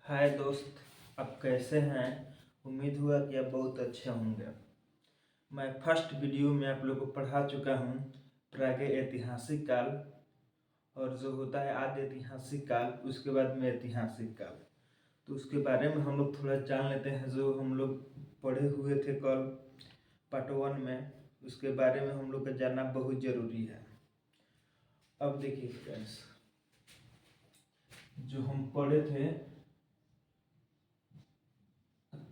हाय दोस्त, आप कैसे हैं। उम्मीद हुआ कि आप बहुत अच्छे होंगे। मैं फर्स्ट वीडियो में आप लोगों को पढ़ा चुका हूँ प्रागैतिहासिक ऐतिहासिक काल, और जो होता है आदि ऐतिहासिक काल, उसके बाद में ऐतिहासिक काल। तो उसके बारे में हम लोग थोड़ा जान लेते हैं। जो हम लोग पढ़े हुए थे कल पार्ट 1 में, उसके बारे में हम लोग को जानना बहुत ज़रूरी है। अब देखिए फ्रेंड्स, जो हम पढ़े थे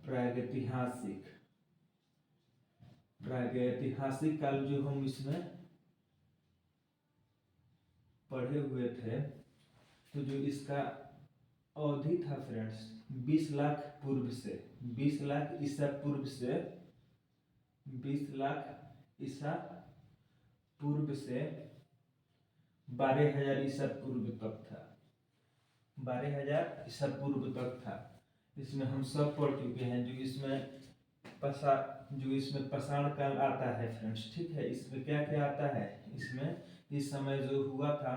प्रागैतिहासिक प्रागैतिहासिक काल, जो हम इसमें पढ़े हुए थे, तो जो इसका अवधि था फ्रेंड्स 20 लाख पूर्व से, 20 लाख ईसा पूर्व से 20 लाख ईसा पूर्व से 12,000 ईसा पूर्व तक था। 12,000 ईसा पूर्व तक था। इसमें हम सब पढ़ चुके हैं। जो इसमें पाषाण काल आता है फ्रेंड्स, ठीक है। इसमें क्या क्या आता है, इसमें इस समय जो हुआ था,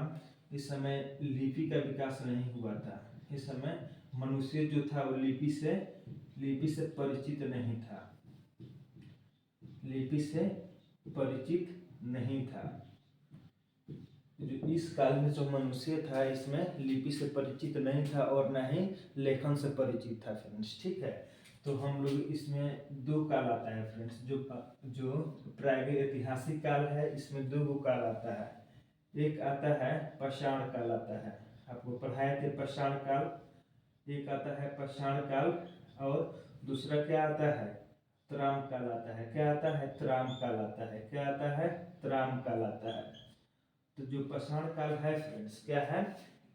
इस समय लिपि का विकास नहीं हुआ था। इस समय मनुष्य जो था वो लिपि से परिचित नहीं था, लिपि से परिचित नहीं था। जो इस काल में जो मनुष्य था, इसमें लिपि से परिचित नहीं था और न ही लेखन से परिचित था फ्रेंड्स, ठीक है। तो हम लोग इसमें दो काल आता है फ्रेंड्स। जो प्रागैतिहासिक काल है, इसमें दो काल आता है। एक आता है पाषाण काल आता है, आपको पढ़ाए थे पाषाण काल। एक आता है पाषाण काल, और दूसरा क्या आता है, त्राम काल आता है। क्या आता है, त्राम काल आता है। क्या आता है, त्राम काल आता है। तो जो पाषाण काल है फ्रेंड्स, क्या है,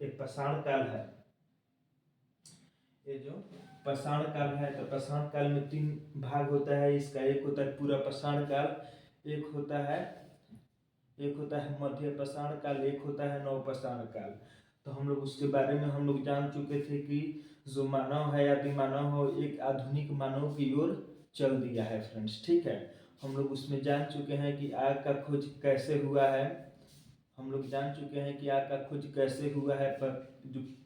एक पाषाण काल है। ये जो पाषाण काल है, तो पाषाण काल में 3 भाग होता है इसका। एक होता है पूरा पाषाण काल, एक होता है मध्य पाषाण काल, एक होता है नव पाषाण काल। तो हम लोग उसके बारे में हम लोग जान चुके थे कि जो मानव है, आदि मानव हो, एक आधुनिक मानव की ओर चल दिया है फ्रेंड्स, ठीक है। हम लोग उसमें जान चुके हैं कि आग का खोज कैसे हुआ है। हम लोग जान चुके हैं कि आग का खोज कैसे हुआ है, पर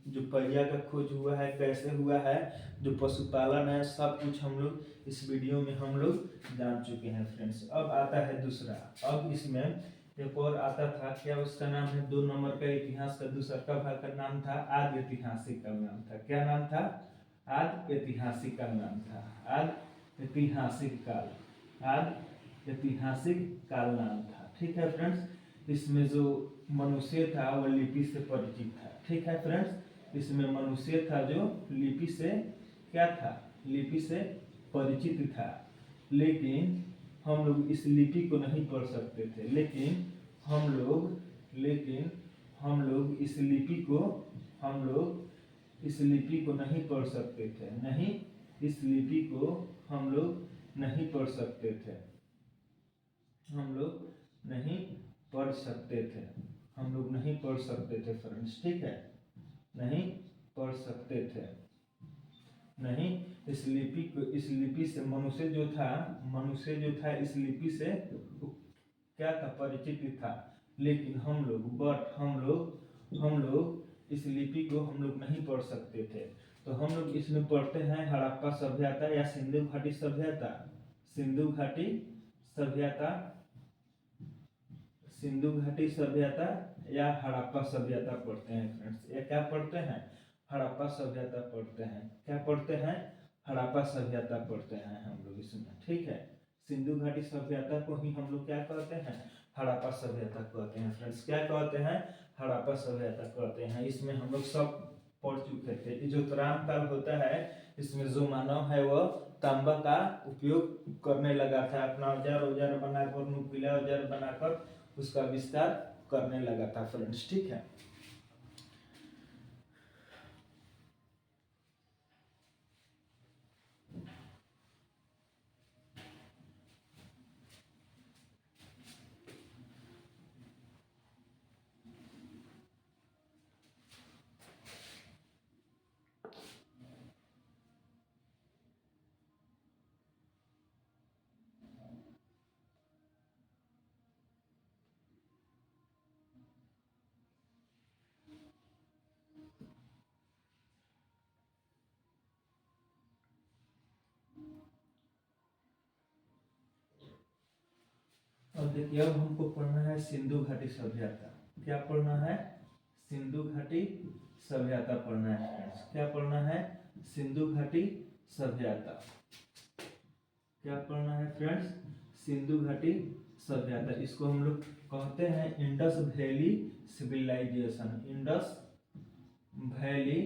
जो पहिया का खोज हुआ है कैसे हुआ है, जो पशुपालन है, सब कुछ हम लोग इस वीडियो में हम लोग जान चुके हैं फ्रेंड्स। अब आता है दूसरा। अब इसमें एक और आता था, क्या उसका नाम है, 2 नंबर का इतिहास का दूसरा का भाग का नाम था आदि ऐतिहासिक का नाम था। क्या नाम था, आदि ऐतिहासिक का नाम था। आदि ऐतिहासिक काल, आदि ऐतिहासिक काल नाम था, ठीक है फ्रेंड्स। इसमें जो मनुष्य था वो लिपि से परिचित था, ठीक है फ्रेंड्स। इसमें मनुष्य था जो लिपि से क्या था, लिपि से परिचित था। लेकिन हम लोग इस लिपि को नहीं पढ़ सकते थे। लेकिन हम लोग इस लिपि को नहीं पढ़ सकते थे। इस लिपि को हम लोग नहीं पढ़ सकते थे। हम लोग नहीं पढ़ सकते थे। हम लोग नहीं पढ़ सकते थे फ्रेंड्स, ठीक है। नहीं पढ़ सकते थे। नहीं, इस लिपि से मनुष्य जो था इस लिपि से क्या था, परिचित था। लेकिन हम लोग इस लिपि को हम लोग नहीं पढ़ सकते थे। तो हम लोग इसमें पढ़ते हैं हड़प्पा सभ्यता या सिंधु घाटी सभ्यता। सिंधु घाटी सभ्यता, सिंधु घाटी सभ्यता या हड़प्पा सभ्यता पढ़ते हैं फ्रेंड्स। ये क्या पढ़ते हैं, हड़प्पा सभ्यता पढ़ते हैं। क्या पढ़ते हैं, हड़प्पा सभ्यता पढ़ते हैं हम लोग इसमें, ठीक है। सिंधु घाटी सभ्यता को ही हम लोग क्या कहते हैं, हड़प्पा सभ्यता कहते हैं फ्रेंड्स। क्या कहते हैं, हड़प्पा सभ्यता कहते हैं। इसमें हम लोग सब पढ़ चुके थे कि जो त्राम काल होता है, इसमें जो मानव है वह तांबा का उपयोग करने लगा था। अपना औजार बनाकर, नुकीला औजार बनाकर उसका विस्तार करने लगा था फ्रेंड्स, ठीक है। देखिए अब हमको पढ़ना है सिंधु घाटी सभ्यता। क्या पढ़ना है? सिंधु घाटी सभ्यता पढ़ना है फ्रेंड्स। क्या पढ़ना है? सिंधु घाटी सभ्यता। क्या पढ़ना है फ्रेंड्स? सिंधु घाटी सभ्यता। इसको हम लोग कहते हैं Indus valley civilisation. Indus valley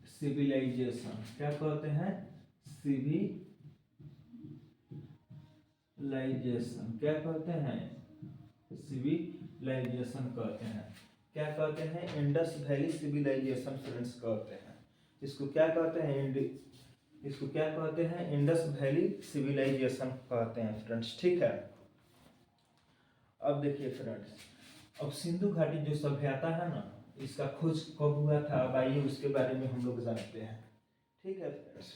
civilisation क्या कहते हैं? सिविलाइजेशन। क्या कहते हैं? सिविलाइजेशन कहते हैं। क्या कहते हैं? इंडस वैली सिविलाइजेशन फ्रेंड्स कहते हैं। इसको क्या कहते हैं? इसको क्या कहते हैं? इंडस वैली सिविलाइजेशन कहते हैं फ्रेंड्स। ठीक है। अब देखिए फ्रेंड्स, अब सिंधु घाटी जो सभ्यता है ना, इसका खोज कब हुआ था? अब आइए उसके बारे में हम लोग जानते हैं। ठीक है फ्रेंड्स,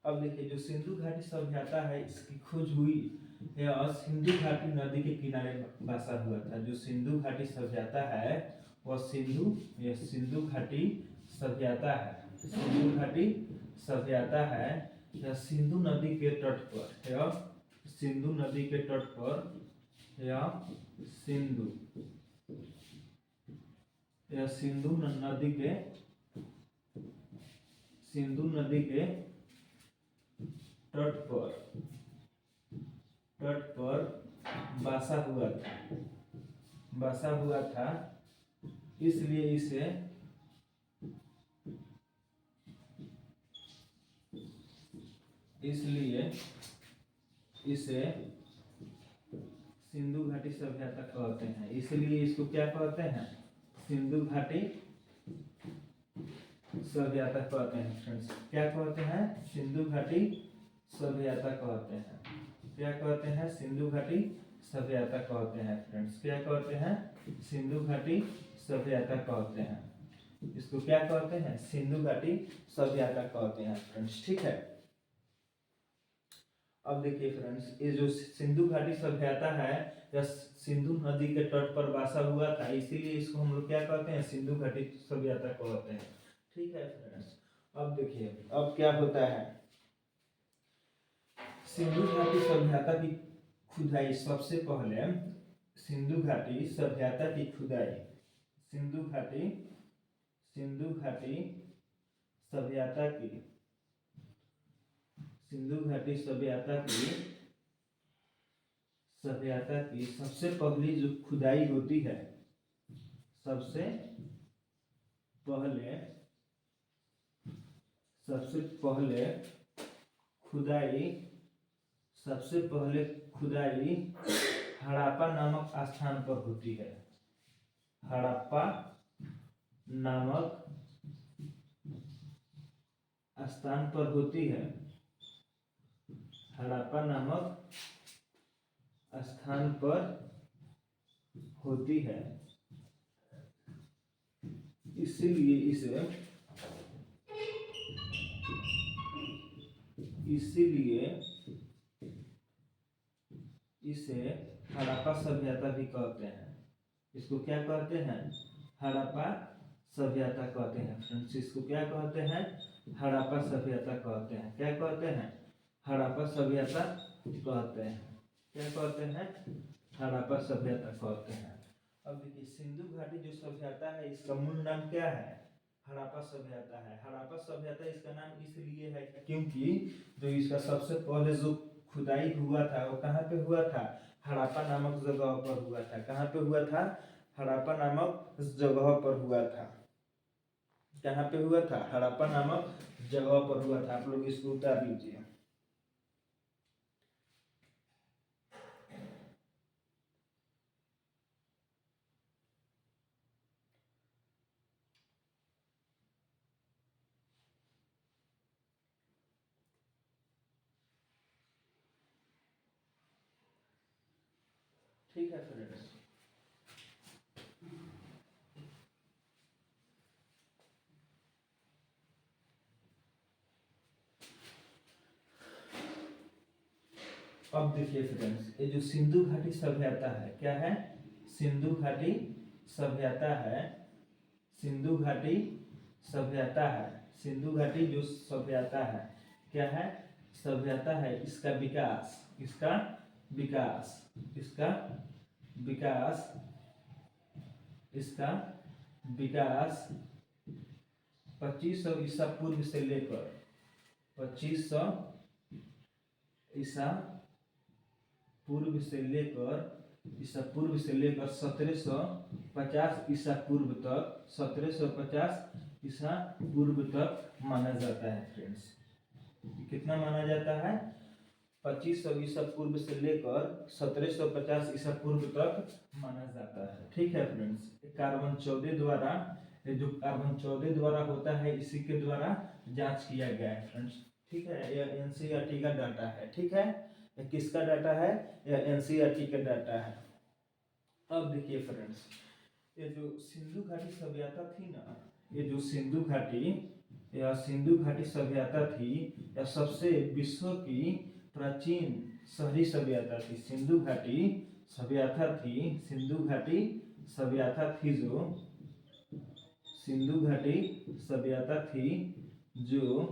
अब देखिए जो सिंधु घाटी सभ्यता है इसकी खोज हुई यह सिंधु घाटी नदी के किनारे बसा हुआ था। जो सिंधु घाटी सभ्यता है वह सिंधु घाटी सभ्यता है। सिंधु घाटी सभ्यता है यह सिंधु नदी के तट पर, यह सिंधु नदी के तट पर, यह सिंधु नदी के तट पर बसा हुआ था। इसलिए इसे सिंधु घाटी सभ्यता कहते हैं। इसलिए इसको क्या कहते हैं? सिंधु घाटी सभ्यता कहते हैं फ्रेंड्स। क्या कहते हैं? सिंधु घाटी सभ्यता कहते हैं। क्या कहते हैं? सिंधु घाटी सभ्यता कहते हैं फ्रेंड्स। क्या कहते हैं? सिंधु घाटी सभ्यता कहते हैं। इसको क्या कहते हैं? सिंधु घाटी सभ्यता कहते हैं फ्रेंड्स। ठीक है। अब देखिए फ्रेंड्स, ये जो सिंधु घाटी सभ्यता है यह सिंधु नदी के तट पर बसा हुआ था। इसीलिए इसको हम लोग क्या कहते हैं? सिंधु घाटी सभ्यता कहते हैं। ठीक है फ्रेंड्स, अब देखिए अब क्या होता है। सिंधु घाटी सभ्यता की खुदाई सबसे पहले सिंधु घाटी सभ्यता की खुदाई सिंधु घाटी सभ्यता की सिंधु घाटी सभ्यता की सबसे पहली जो खुदाई होती है, सबसे पहले खुदाई हड़प्पा नामक स्थान पर होती है। हड़प्पा नामक स्थान पर होती है। हड़प्पा नामक स्थान पर होती है। इसीलिए इसे हड़प्पा सभ्यता भी कहते हैं। इसको क्या कहते हैं? हड़प्पा सभ्यता कहते हैं फ्रेंड्स। इसको क्या कहते हैं? हड़प्पा सभ्यता कहते हैं। क्या कहते हैं? हड़प्पा सभ्यता कहते हैं। क्या कहते हैं? हड़प्पा सभ्यता कहते हैं। अब देखिए सिंधु घाटी जो सभ्यता है इसका मूल नाम क्या है? हड़प्पा सभ्यता है। हड़प्पा सभ्यता इसका नाम इसलिए है क्योंकि जो इसका सबसे पहले जो खुदाई हुआ था वो कहाँ पे हुआ था? हड़प्पा नामक जगह पर हुआ था। कहाँ पे हुआ था? हड़प्पा नामक जगह पर हुआ था। कहाँ पे हुआ था? हड़प्पा नामक जगह पर हुआ था। आप लोग इसको उतार लीजिए। ठीक है फ्रेंड्स, अब देखिए फ्रेंड्स, ये जो सिंधु घाटी सभ्यता है क्या है? सिंधु घाटी सभ्यता है। सिंधु घाटी सभ्यता है। सिंधु घाटी जो सभ्यता है क्या है? सभ्यता है। इसका विकास, इसका विकास, इसका विकास 2500 ईसा पूर्व से लेकर 2500 ईसा पूर्व से लेकर 1750 ईसा पूर्व तक 1750 ईसा पूर्व तक माना जाता है फ्रेंड्स। कितना माना जाता है? 2500 ईसा पूर्व से लेकर 1750 ईसा पूर्व तक माना जाता है। ठीक है फ्रेंड्स, कार्बन 14 द्वारा, जो कार्बन 14 द्वारा होता है इसी के द्वारा जांच किया गया है फ्रेंड्स। ठीक है, यह एनसीईआरटी का डाटा है। ठीक है, यह किसका डाटा है? यह एनसीईआरटी का डाटा है। अब देखिए फ्रेंड्स, ये जो सिंधु घाटी सभ्यता थी ना, ये जो सिंधु घाटी सभ्यता थी, यह सबसे विश्व की प्राचीन शहरी सभ्यता थी। सिंधु घाटी सभ्यता थी, सिंधु घाटी सभ्यता थी जो सिंधु घाटी सभ्यता थी जो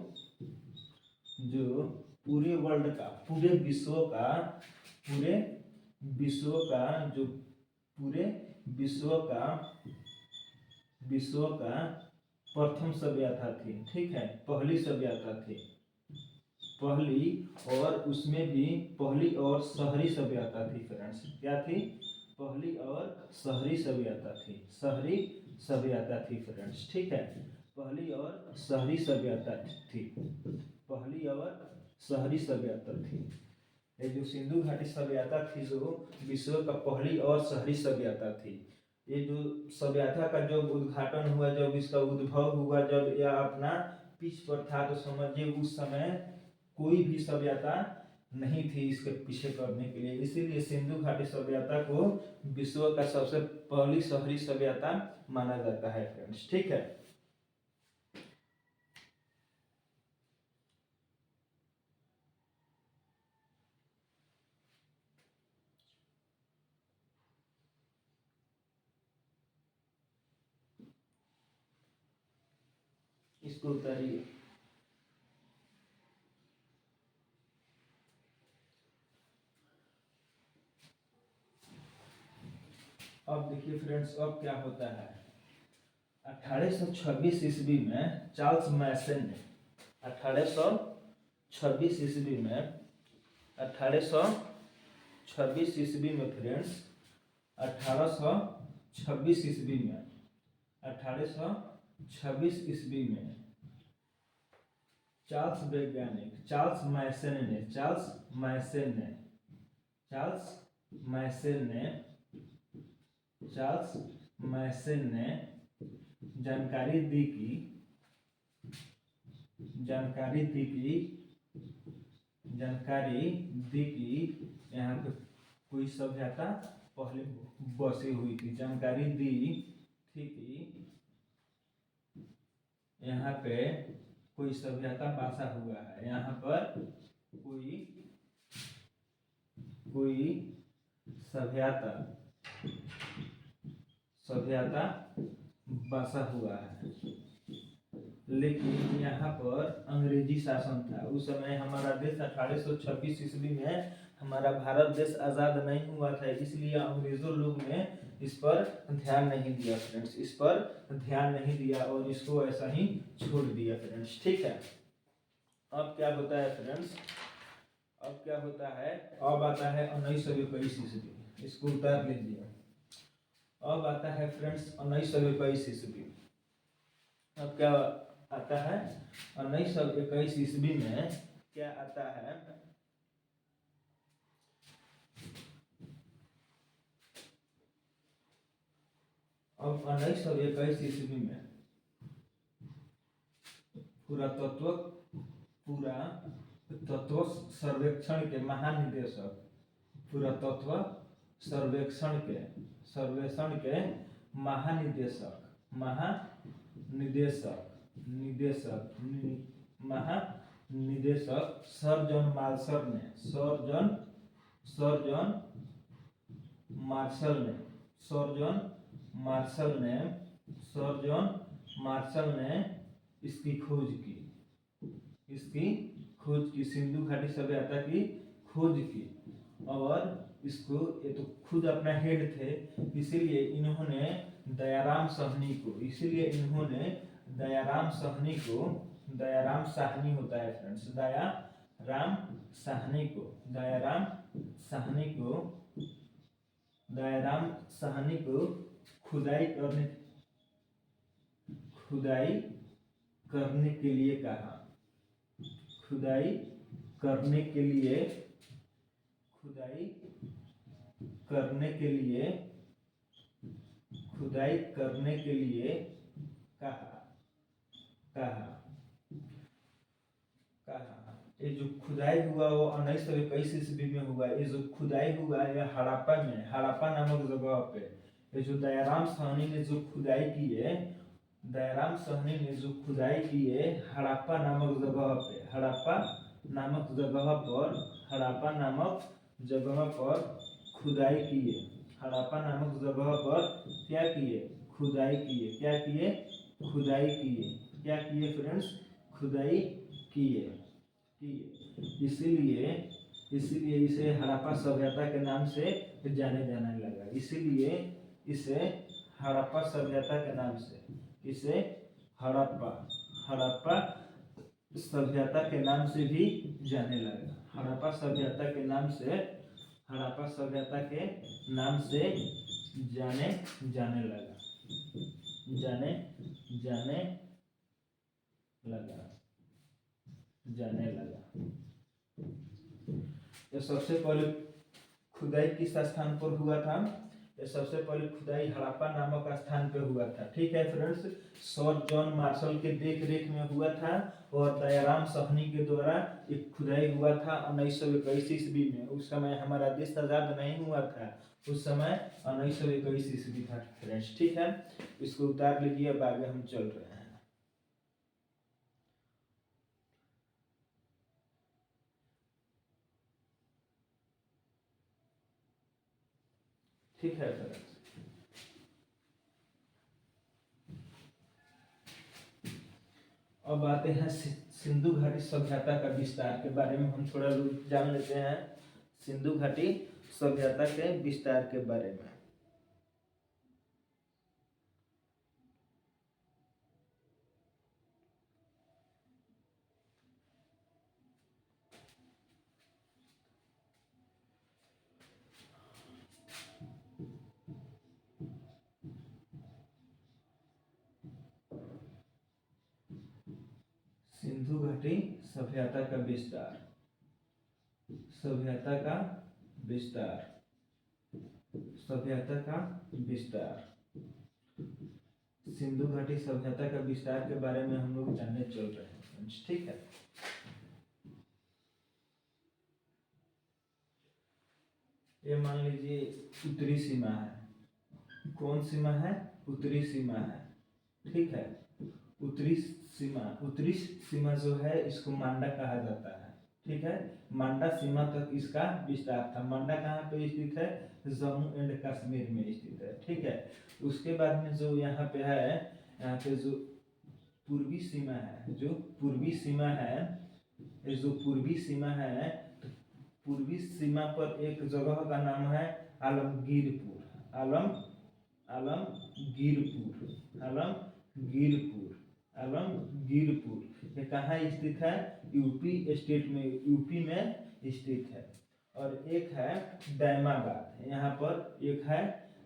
पूरे वर्ल्ड का, पूरे विश्व का, पूरे विश्व का प्रथम सभ्यता थी। ठीक है, पहली सभ्यता थी, पहली, और उसमें भी पहली और शहरी सभ्यता थी फ्रेंड्स। क्या थी? पहली और शहरी सभ्यता थी, शहरी सभ्यता थी फ्रेंड्स। ठीक है, पहली और शहरी सभ्यता थी, पहली और शहरी सभ्यता थी। ये जो सिंधु घाटी सभ्यता थी जो विश्व का पहली और शहरी सभ्यता थी। ये जो सभ्यता का जब उद्घाटन हुआ, जब इसका उद्भव हुआ, जब यह अपना पिच पर था, तो समझिए उस समय कोई भी सभ्यता नहीं थी इसके पीछे करने के लिए। इसीलिए सिंधु घाटी सभ्यता को विश्व का सबसे पहली शहरी सभ्यता माना जाता है फ्रेंड्स। ठीक है, इसको उतारिए। अब देखिए फ्रेंड्स, अब क्या होता है, 1826 ईस्वी में चार्ल्स मैसन ने, 1826 ईस्वी में, 1826 ईस्वी में फ्रेंड्स, 1826 ईस्वी में, 1826 ईस्वी में चार्ल्स वैज्ञानिक चार्ल्स मैसन ने जानकारी दी कि यहाँ पे कोई सभ्यता पहले बसी हुई थी। जानकारी दी थी कि यहाँ पे कोई सभ्यता बसा हुआ है, यहाँ पर कोई सभ्यता बसा हुआ है। लेकिन यहाँ पर अंग्रेजी शासन था उस समय। हमारा देश 1826 ईस्वी में हमारा भारत देश आज़ाद नहीं हुआ था, इसलिए अंग्रेजों लोग ने इस पर ध्यान नहीं दिया फ्रेंड्स, इस पर ध्यान नहीं दिया और इसको ऐसा ही छोड़ दिया फ्रेंड्स। ठीक है, अब क्या होता है फ्रेंड्स, अब क्या होता है, अब आता है 1921 ईस्वी, इसको उतार लीजिए। अब आता है फ्रेंड्स 1921 ईस्वी। अब क्या आता है 1921 ईस्वी में? क्या आता है, अब 1921 ईस्वी में पुरातत्व सर्वेक्षण के महानिदेशक, पुरातत्व सर्वेक्षण के महानिदेशक सर जॉन मार्शल ने इसकी खोज की, सिंधु घाटी सभ्यता की खोज की। और इसको ये तो खुद अपना हेड थे, इसीलिए इन्होंने दयाराम साहनी को, इसीलिए इन्होंने दयाराम साहनी को, दयाराम साहनी होता है फ्रेंड्स, दयाराम साहनी को, दयाराम साहनी को, दयाराम साहनी को खुदाई करने के लिए कहा, खुदाई करने के लिए, खुदाई करने के लिए, खुदाई करने के लिए कहा, कहा, कहा। ये जो खुदाई हुआ वो 1921 ईस्वी में हुआ। ये जो खुदाई हुआ है हड़प्पा में, हड़प्पा नामक जगह पे। ये जो दयाराम साहनी ने जो खुदाई की है, दयाराम साहनी ने जो खुदाई की है हड़प्पा नामक जगह पे, हड़प्पा नामक जगह पर, हड़प्पा नामक जगह पर खुदाई किए, हड़प्पा नामक जगह पर क्या किए, खुदाई किए, क्या किए, खुदाई किए, क्या किए फ्रेंड्स, खुदाई किए, किए। इसीलिए इसीलिए इसे हड़प्पा सभ्यता के नाम से जाने जाने लगा, इसीलिए इसे हड़प्पा सभ्यता के नाम से, इसे हड़प्पा, हड़प्पा सभ्यता के नाम से भी जाने लगा, हड़प्पा सभ्यता के नाम से, हड़प्पा सभ्यता के नाम से जाने जाने लगा, जाने जाने लगा, जाने लगा। ये सबसे पहले खुदाई किस स्थान पर हुआ था, ये सबसे पहले खुदाई हड़प्पा नामक स्थान पे हुआ था। ठीक है फ्रेंड्स, सर जॉन मार्शल के देख रेख में हुआ था और दयाराम साहनी के द्वारा एक खुदाई हुआ था 1921 ईस्वी में। उस समय हमारा देश आजाद नहीं हुआ था, उस समय 1921 ईस्वी था फ्रेंड्स। ठीक है, इसको उतार लीजिए, अब आगे हम चल रहे हैं। ठीक है फ्रेंड्स, अब आते हैं सिंधु घाटी सभ्यता का विस्तार के बारे में हम थोड़ा जान लेते हैं। सिंधु घाटी सभ्यता के विस्तार के बारे में। सिंधु घाटी सभ्यता का विस्तार, सभ्यता का विस्तार, सभ्यता का विस्तार, सिंधु घाटी सभ्यता का विस्तार के बारे में हम लोग जानने चल रहे हैं। ठीक है, ये मान लीजिए उत्तरी सीमा है। कौन सीमा है, उत्तरी सीमा है। ठीक है, उत्तरी सीमा, उत्तरी सीमा जो है इसको मांडा कहा जाता है। ठीक है, मांडा सीमा तक इसका विस्तार था। मांडा कहाँ पे स्थित है, जम्मू एंड कश्मीर में स्थित है। ठीक है, उसके बाद में जो यहाँ पे है, यहाँ पे जो पूर्वी सीमा है, जो पूर्वी सीमा है, जो पूर्वी सीमा है, तो पूर्वी सीमा पर एक जगह का नाम है आलमगीरपुर, आलमगीरपुर, आलमगीरपुर, आलमगीरपुर। ये कहाँ स्थित है, यूपी स्टेट में, यूपी में स्थित है। और एक है दैमाबाद, यहाँ पर एक है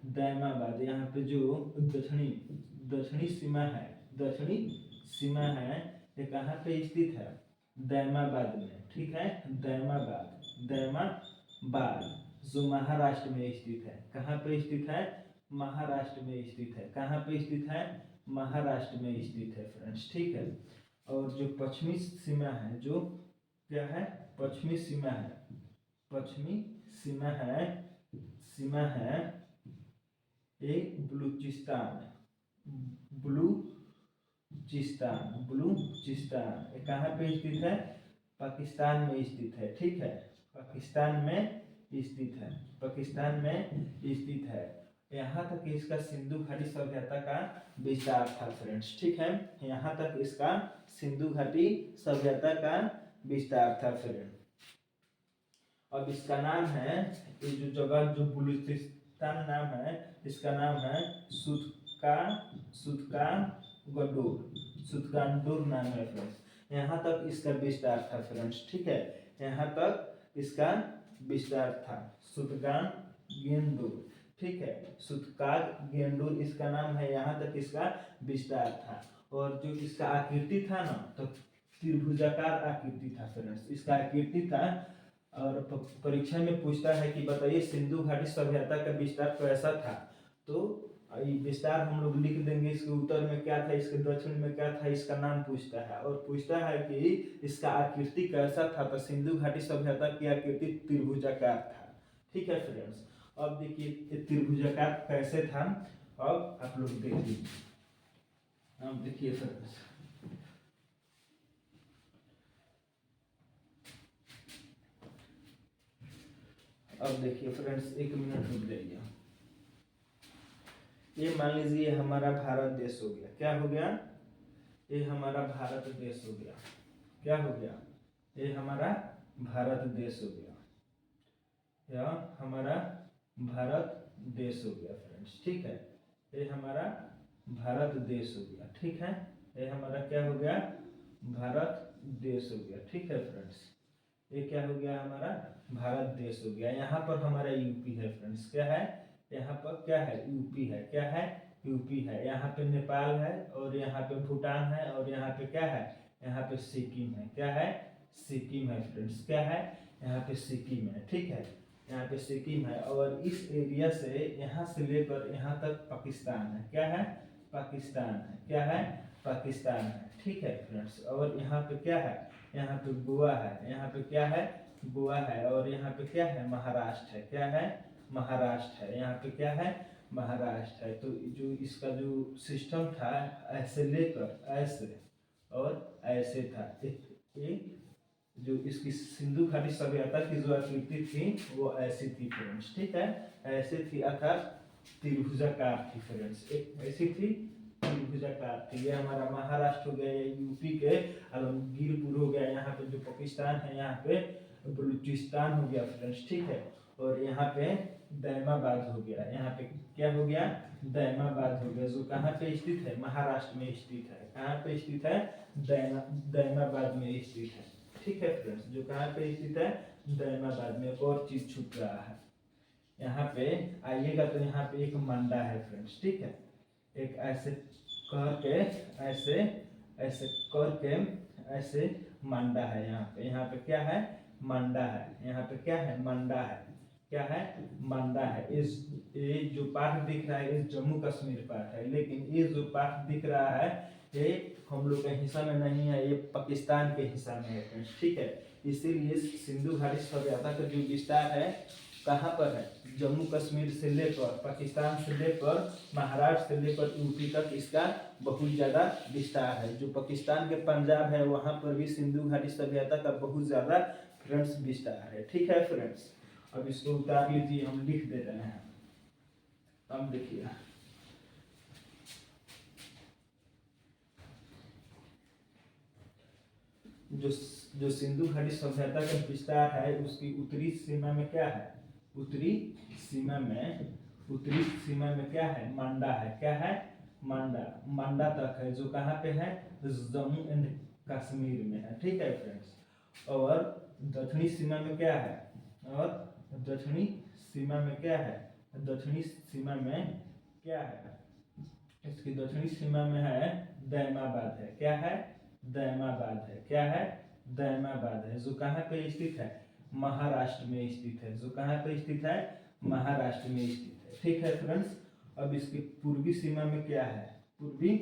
दैमाबाद। यहाँ पे जो दक्षिणी दक्षिणी सीमा है, दक्षिणी सीमा है, ये कहाँ पे स्थित है, दैमाबाद में। ठीक है, दैमाबाद, दैमाबाद जो महाराष्ट्र में स्थित है। कहाँ पे स्थित है, महाराष्ट्र में स्थित है। कहाँ पे स्थित है, महाराष्ट्र में स्थित है फ्रेंड्स। ठीक है, और जो पश्चिमी सीमा है, जो क्या है, पश्चिमी सीमा है, पश्चिमी सीमा है, सीमा है एक बलूचिस्तान, बलूचिस्तान, बलूचिस्तान। ये कहाँ पे स्थित है, पाकिस्तान में स्थित है। ठीक है, पाकिस्तान में स्थित है, पाकिस्तान में स्थित है। यहाँ तक इसका सिंधु घाटी सभ्यता का विस्तार था फ्रेंड्स। ठीक है, यहाँ तक इसका सिंधु घाटी सभ्यता का विस्तार था फ्रेंड। अब इसका नाम है, ये जो जगह जो बलूचिस्तान नाम है, इसका नाम है सुतका सुतका गंडूर, सुतगांडूर नाम है फ्रेंड्स। यहाँ तक इसका विस्तार था फ्रेंड्स, ठीक है, यहाँ तक इसका विस्तार था सुतगान गेंदूर, ठीक है, सुतकाग गेंडूर इसका नाम है, यहाँ तक इसका विस्तार था। और जो इसका आकृति था ना, तो त्रिभुजाकार आकृति था फ्रेंड्स, इसका आकृति था। और परीक्षा में पूछता है कि बताइए सिंधु घाटी सभ्यता का विस्तार कैसा था, तो ये विस्तार हम लोग लिख देंगे, इसके उत्तर में क्या था, इसके दक्षिण में क्या था, इसका नाम पूछता है। और पूछता है कि इसका आकृति कैसा था, तो सिंधु घाटी सभ्यता की आकृति त्रिभुजाकार था, ठीक है फ्रेंड्स। अब देखिए त्रिभुजाकार कैसे था, अब आप लोग देखिए, अब देखिए फ्रेंड्स, अब देखिए फ्रेंड्स, एक मिनट रुक जाइए। ये मान लीजिए हमारा भारत देश हो गया, क्या हो गया, ये हमारा भारत देश हो गया, क्या हो गया, ये हमारा भारत देश हो गया, यह हमारा भारत देश हो गया फ्रेंड्स, ठीक है, ये हमारा भारत देश हो गया, ठीक है, ये हमारा क्या हो गया, भारत देश हो गया, ठीक है फ्रेंड्स, ये क्या हो गया, हमारा भारत देश हो गया। यहाँ पर हमारा यूपी है फ्रेंड्स, क्या है, यहाँ पर क्या है, यूपी है, क्या है, यूपी है, यहाँ पे नेपाल है, और यहाँ पे भूटान है, और यहाँ पे क्या है, यहाँ पे सिक्किम है, क्या है, सिक्किम है फ्रेंड्स, क्या है, यहाँ पे सिक्किम है, ठीक है, यहाँ पे सिक्किम है। और इस एरिया से यहाँ से लेकर यहाँ तक पाकिस्तान है, क्या है, पाकिस्तान है, क्या है, पाकिस्तान है, ठीक है फ्रेंड्स। और यहाँ पे क्या है, यहाँ पे गोवा है, यहाँ पे क्या है, गोवा है, और यहाँ पे क्या है, महाराष्ट्र है, क्या है, महाराष्ट्र है, यहाँ पे क्या है, महाराष्ट्र है। तो जो इसका जो सिस्टम था, ऐसे लेकर ऐसे और ऐसे था, एक जो इसकी सिंधु घाटी सभ्यता की जो आकृति थी वो ऐसी थी फ्रेंड्स, ठीक है, ऐसे थी, अर्थात त्रिभुजाकार थी फ्रेंड्स, एक ऐसी थी त्रिभुजाकार थी। ये हमारा महाराष्ट्र हो गया, ये यूपी के आलमगीरपुर हो गया, यहाँ पे जो पाकिस्तान है यहाँ पे बलूचिस्तान हो गया फ्रेंड्स, ठीक है, और यहाँ पे दैमाबाद हो गया, यहाँ पे क्या हो गया, दैमाबाद हो गया, जो कहाँ पे स्थित है, महाराष्ट्र में स्थित है, कहाँ पे स्थित है, दैमाबाद में स्थित है, ठीक है फ्रेंड्स, जो कहाँ पे स्थित है, दैमाबाद में। एक और चीज छूट रहा है, यहाँ पे आइएगा तो यहाँ पे एक मंडा है फ्रेंड्स, ठीक है, एक ऐसे करके ऐसे ऐसे करके ऐसे मंडा है, यहाँ पे क्या है, मंडा है, यहाँ पे क्या है, मंडा है, क्या है, मंडा है। इस ये जो पार्ट दिख रहा है ये जम्मू कश्मीर पार्ट है, लेकिन ये जो पार्ट दिख रहा है ये हम लोग के हिस्सा में नहीं है, ये पाकिस्तान के हिस्सा में है फ्रेंड्स, ठीक है। इसीलिए सिंधु घाटी सभ्यता का जो विस्तार है कहाँ पर है, जम्मू कश्मीर से लेकर पाकिस्तान से लेकर महाराष्ट्र से लेकर यूपी तक इसका बहुत ज़्यादा विस्तार है। जो पाकिस्तान के पंजाब है वहाँ पर भी सिंधु घाटी सभ्यता का बहुत ज़्यादा फ्रेंड्स विस्तार है, ठीक है फ्रेंड्स। अब इसको उतार लीजिए, हम लिख दे रहे हैं। अब देखिए जो जो सिंधु घाटी सभ्यता का विस्तार है उसकी उत्तरी सीमा में क्या है, उत्तरी सीमा में क्या है, मंडा है, क्या है, मंडा, मंडा तक है, जो कहाँ पे है, जम्मू एंड कश्मीर में है, ठीक है फ्रेंड्स। और दक्षिणी सीमा में क्या है, और दक्षिणी सीमा में क्या है, दक्षिणी सीमा में क्या है, इसकी दक्षिणी सीमा में है दैमाबाद है, क्या है, दैमाबाद है, क्या है, दैमाबाद है, जो कहाँ पे स्थित है, महाराष्ट्र में स्थित है, जो कहाँ पे स्थित है, महाराष्ट्र में स्थित है, ठीक है फ्रेंड्स। अब इसकी पूर्वी सीमा में क्या है, पूर्वी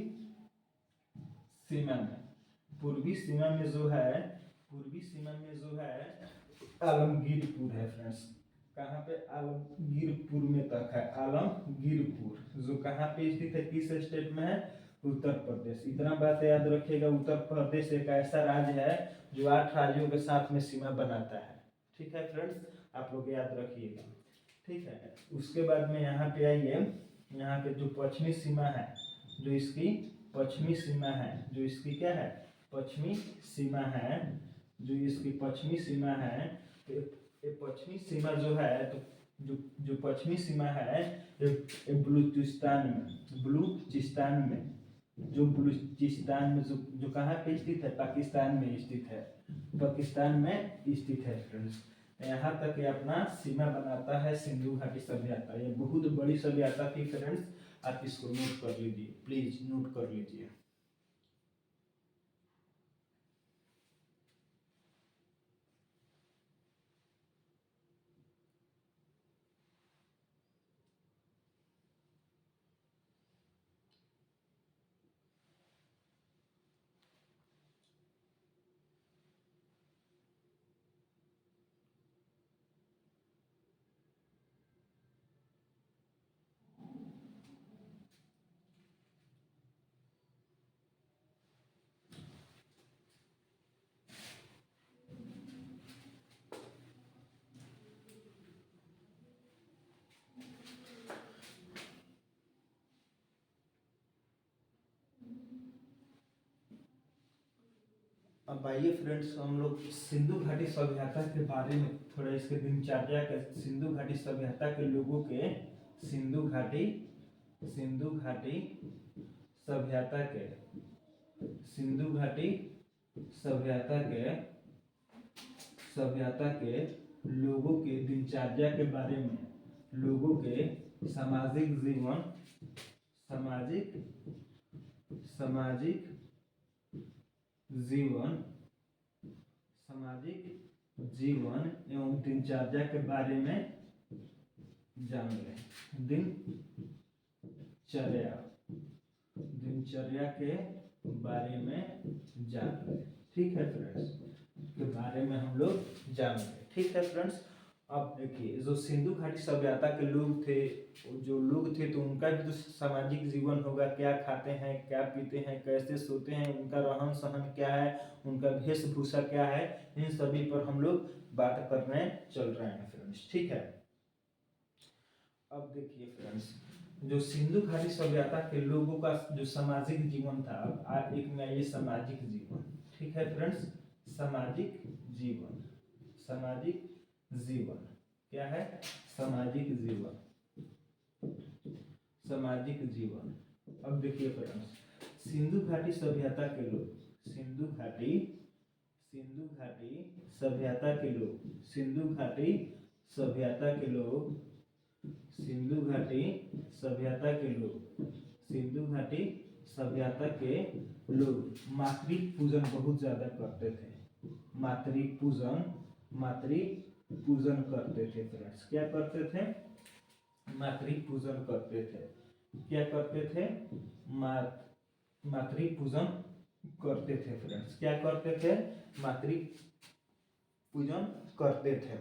सीमा में, पूर्वी सीमा में जो है, पूर्वी सीमा में जो है आलमगीरपुर है फ्रेंड्स, कहाँ पे, आलमगीरपुर में तक है, आलमगीरपुर जो कहाँ पे स्थित है, किस स्टेट में है, उत्तर प्रदेश। इतना बात याद रखिएगा, उत्तर प्रदेश एक ऐसा राज्य है जो 8 राज्यों के साथ में सीमा बनाता है, ठीक है फ्रेंड्स, आप लोग याद रखिएगा, ठीक है। उसके बाद में यहाँ पे आइए, यहाँ पे जो पश्चिमी सीमा है, जो इसकी पश्चिमी सीमा है, जो इसकी क्या है, पश्चिमी सीमा है, जो इसकी पश्चिमी सीमा है, ये पश्चिमी सीमा जो है, तो जो पश्चिमी सीमा है ये बलूचिस्तान में जो बलूचिस्तान में जो कहाँ पे स्थित है, पाकिस्तान में स्थित है, पाकिस्तान में स्थित है फ्रेंड्स। यहाँ तक ये अपना सीमा बनाता है सिंधु घाटी सभ्यता। ये बहुत बड़ी सभ्यता थी फ्रेंड्स, आप इसको नोट कर लीजिए, प्लीज नोट कर लीजिए। अब आइए फ्रेंड्स, हम लोग सिंधु घाटी सभ्यता के बारे में थोड़ा इसके दिनचर्या के, सिंधु घाटी सभ्यता के लोगों के, सिंधु घाटी सभ्यता के, सिंधु घाटी सभ्यता के लोगों के दिनचर्या के बारे में, लोगों के सामाजिक जीवन, सामाजिक जीवन एवं दिनचर्या के बारे में जान लें। दिनचर्या के बारे में जान लें। ठीक है फ्रेंड्स, के बारे में हम लोग जान लें। ठीक है फ्रेंड्स, अब देखिए जो सिंधु घाटी सभ्यता के लोग थे, तो उनका भी तो सामाजिक जीवन होगा, क्या खाते हैं, क्या पीते हैं, कैसे सोते हैं, उनका रहन सहन क्या है, उनका वेशभूषा क्या है, इन सभी पर हम लोग बात करने चल रहे हैं फ्रेंड्स। ठीक है, अब देखिए फ्रेंड्स, जो सिंधु घाटी सभ्यता के लोगों का जो सामाजिक जीवन था, अब एक में ये सामाजिक जीवन। ठीक है फ्रेंड्स, सामाजिक जीवन क्या है, सामाजिक जीवन। अब देखिए फ्रेंड्स, सिंधु घाटी सभ्यता के लोग, सिंधु घाटी सभ्यता के लोग, सिंधु घाटी सभ्यता के लोग मातृ पूजन बहुत ज्यादा करते थे। मातृ पूजन करते थे फ्रेंड्स। क्या करते थे, मातृ पूजन करते थे। क्या करते थे, मातृ पूजन करते थे फ्रेंड्स। क्या करते थे, मातृ पूजन करते थे।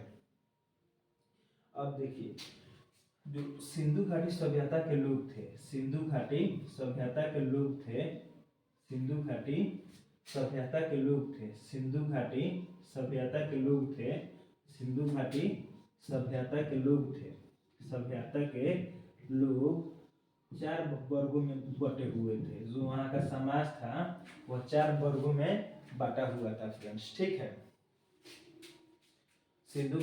अब देखिए, जो सिंधु घाटी सभ्यता के लोग थे, सिंधु घाटी सभ्यता के लोग थे, सिंधु घाटी सभ्यता के लोग थे, सिंधु घाटी सभ्यता के लोग थे, सिंधु घाटी सभ्यता के लोग थे, सभ्यता के लोग 4 वर्गों में बटे हुए थे। जो वहाँ का समाज था वह 4 वर्गों में बांटा हुआ था फ्रेंड्स। ठीक है, सिंधु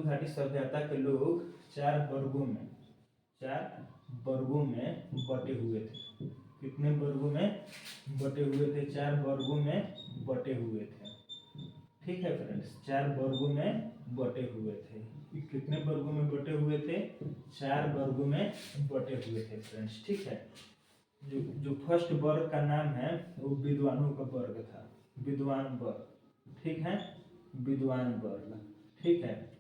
घाटी सभ्यता के लोग 4 वर्गों में बटे हुए थे। कितने वर्गों में बटे हुए थे, 4 वर्गों में बटे हुए थे। ठीक है फ्रेंड्स, 4 वर्गों में बटे हुए थे। कितने वर्गों में बटे हुए थे, 4 वर्गों में बटे हुए थे फ्रेंड्स। ठीक है, जो फर्स्ट वर्ग का नाम है वो विद्वानों का वर्ग था, विद्वान वर्ग। ठीक है, विद्वान वर्ग। ठीक है,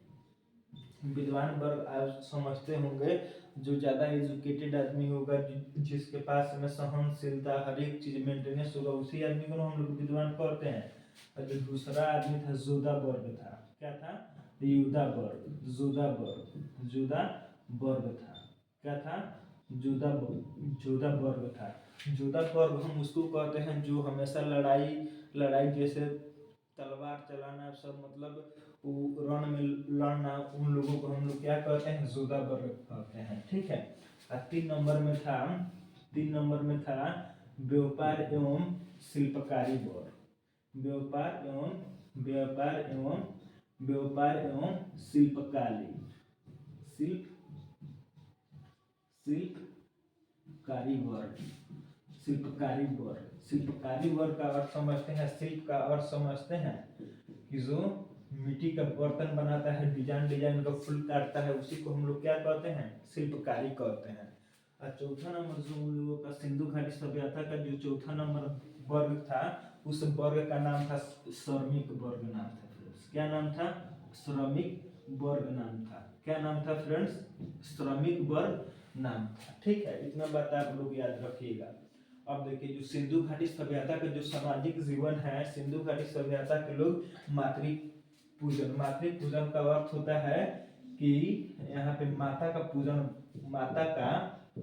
विद्वान वर्ग आप समझते होंगे, जो ज़्यादा एजुकेटेड आदमी होगा, जिसके पास में सहनशीलता, हर एक चीज मेंटेनेंस होगा, उसी आदमी को हम लोग विद्वान कहते हैं। और जो दूसरा आदमी था, जोधा वर्ग था। क्या था, युधा वर्ग, जुदा वर्ग था। क्या था, जुदा वर्ग था। जुदा वर्ग हम उसको कहते हैं जो हमेशा लड़ाई जैसे तलवार चलाना सब, मतलब रण में लड़ना, उन लोगों को हम लोग क्या कहते हैं, जुदा वर्ग कहते हैं। ठीक है, और 3 नंबर में था व्यापार एवं शिल्पकारी वर्ग। व्यापार एवं व्यापार एवं शिल्पकारी, शिल्पकारी वर्ग, शिल्पकारी वर्ग। शिल्पकारी वर्ग का अर्थ समझते हैं, शिल्प का अर्थ समझते हैं कि जो मिट्टी का बर्तन बनाता है, डिजाइन का फूल काटता है, उसी को हम लोग क्या कहते हैं, शिल्पकारी कहते हैं। और चौथा नंबर जो उन लोगों का सिंधु घाटी सभ्यता का जो चौथा नंबर वर्ग था, उस वर्ग का नाम था श्रमिक वर्ग नाम था फ्रेंड्स। क्या नाम था, श्रमिक वर्ग नाम था। क्या नाम था फ्रेंड्स, श्रमिक वर्ग नाम था। ठीक है, इतना बात आप लोग याद रखिएगा। अब देखिए जो सिंधु घाटी सभ्यता का जो सामाजिक जीवन है, सिंधु घाटी सभ्यता के लोग मातृपूजन का अर्थ होता है कि यहाँ पे माता का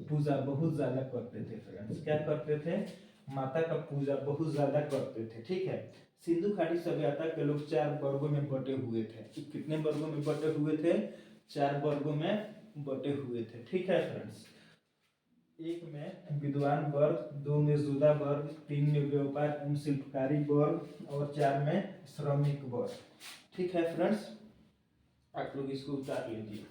पूजा बहुत ज्यादा करते थे फ्रेंड्स। क्या करते थे, माता का पूजा बहुत ज्यादा करते थे। ठीक है, सिंधु घाटी सभ्यता के लोग 4 वर्गों में बटे हुए थे। कितने वर्गों में बटे हुए थे, 4 वर्गों में बटे हुए थे। ठीक है फ्रेंड्स, 1 में विद्वान वर्ग, 2 में जुदा वर्ग, 3 में व्यापार एवं शिल्पकारी वर्ग और 4 में श्रमिक वर्ग। ठीक है फ्रेंड्स, आप लोग इसको उतार लीजिए।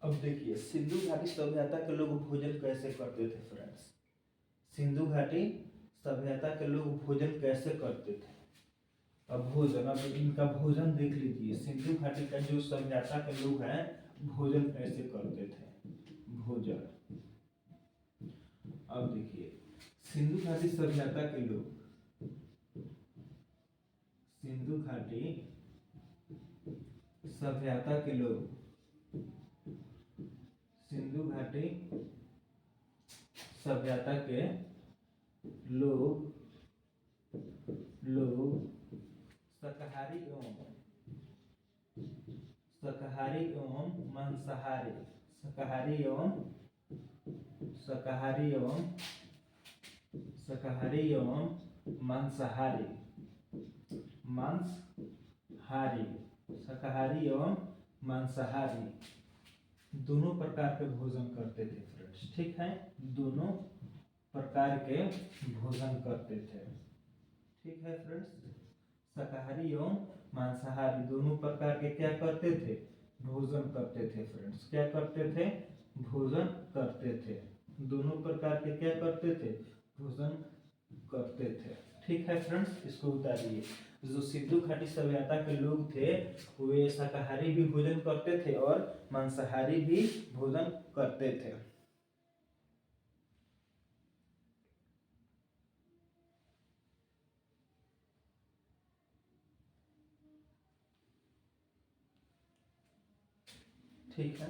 अब देखिए सिंधु घाटी सभ्यता के लोग भोजन कैसे करते थे फ्रेंड्स। सिंधु घाटी सभ्यता के लोग भोजन कैसे करते थे। अब इनका भोजन देख लीजिए। सिंधु घाटी का जो सभ्यता के लोग हैं, भोजन कैसे करते थे, भोजन। अब देखिए सिंधु घाटी सभ्यता के लोग, सिंधु घाटी सभ्यता के लोग, सिंधु घाटी सभ्यता के लोग शाकाहारी एवं मांसाहारी, शाकाहारी एवं शाकाहारी एवं मांसाहारी दोनों प्रकार के भोजन करते थे फ्रेंड्स। ठीक है, दोनों प्रकार के भोजन करते थे। ठीक है फ्रेंड्स, शाकाहारी एवं मांसाहारी दोनों प्रकार के क्या करते थे, भोजन करते थे फ्रेंड्स। क्या करते थे, भोजन करते थे। दोनों प्रकार के क्या करते थे, भोजन करते थे। ठीक है फ्रेंड्स, इसको उतारिए। जो सिंधु घाटी सभ्यता के लोग थे, वे शाकाहारी भी भोजन करते थे और मांसाहारी भी भोजन करते थे। ठीक है,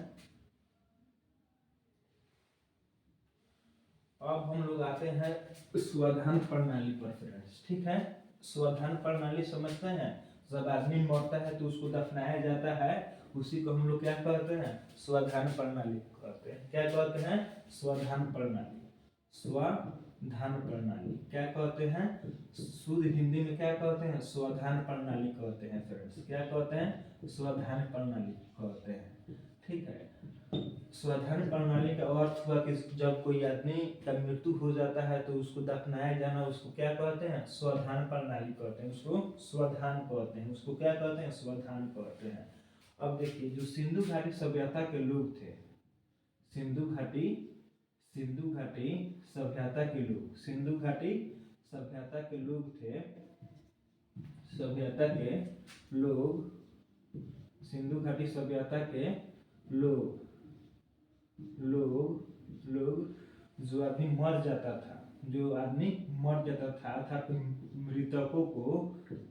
अब हम लोग आते हैं स्वाधान प्रणाली पर फ्रेंड्स। ठीक है, स्वाधान प्रणाली समझते हैं। जब आदमी मरता है तो उसको दफनाया जाता है, उसी को हम लोग क्या कहते हैं, स्वाधान प्रणाली कहते हैं। क्या कहते हैं, स्वाधान प्रणाली। स्वाधान प्रणाली क्या कहते हैं, शुद्ध हिंदी में क्या कहते हैं, स्वाधान प्रणाली कहते हैं फ्रेंड्स। क्या कहते हैं, स्वाधान प्रणाली कहते हैं। ठीक है, स्वाधान प्रणाली का अर्थ हुआ कि जब कोई आदमी का मृत्यु हो जाता है तो उसको दफनाया जाना, उसको क्या कहते हैं, स्वाधान प्रणाली कहते हैं। उसको स्वाधान कहते हैं। उसको क्या कहते हैं, स्वाधान कहते हैं। अब देखिए जो सिंधु घाटी सभ्यता के लोग थे, सिंधु घाटी सभ्यता के लोग, सिंधु घाटी सभ्यता के लोग थे, सभ्यता के लोग, सिंधु घाटी सभ्यता के लोग जो आदमी मर जाता था, अर्थात मृतकों को